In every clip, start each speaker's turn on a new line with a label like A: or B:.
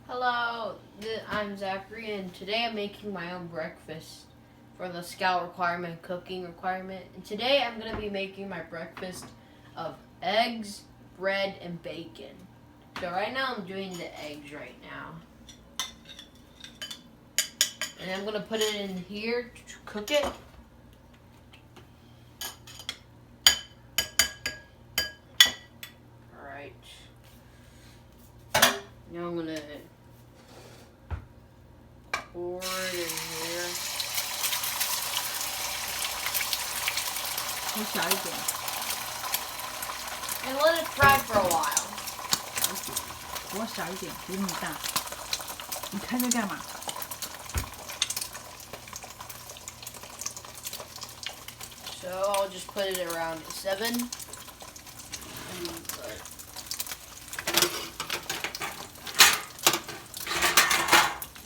A: Hello, I'm Zachary, and today I'm making my own breakfast for the Scout requirement, cooking requirement. And today I'm going to be making my breakfast of eggs, bread, and bacon. So right now I'm doing the eggs right now. And I'm going to put it in here to cook it. Alright. Now I'm going to pour it in here.
B: 你小一点。
A: And let it fry for a while.
B: 我小一点，别那么大。你开那干嘛？
A: So I'll just put it around 7.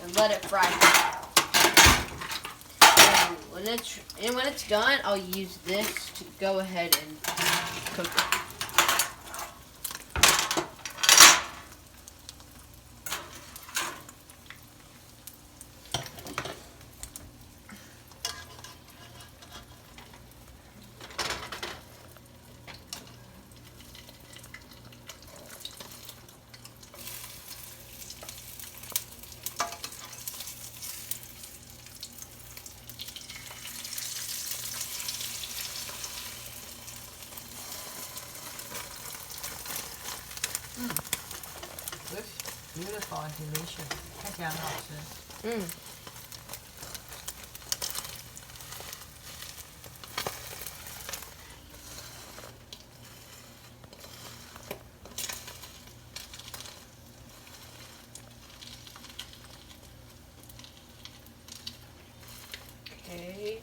A: And let it fry. And when it's done, I'll use this to go ahead and cook it.
B: Looks beautiful and delicious， 看起来很好吃。
A: Okay.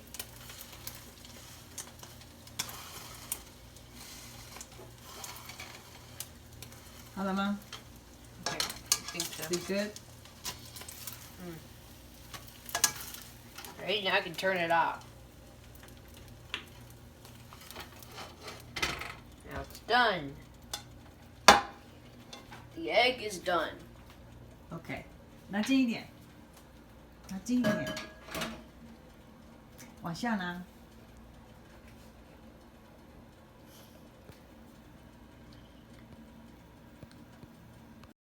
B: 好了吗
A: Okay. I think so.？Be
B: good.
A: Right, now I can turn it off. Now it's done. The egg is done.
B: OK， 拿近一点，拿近一点，往下拿。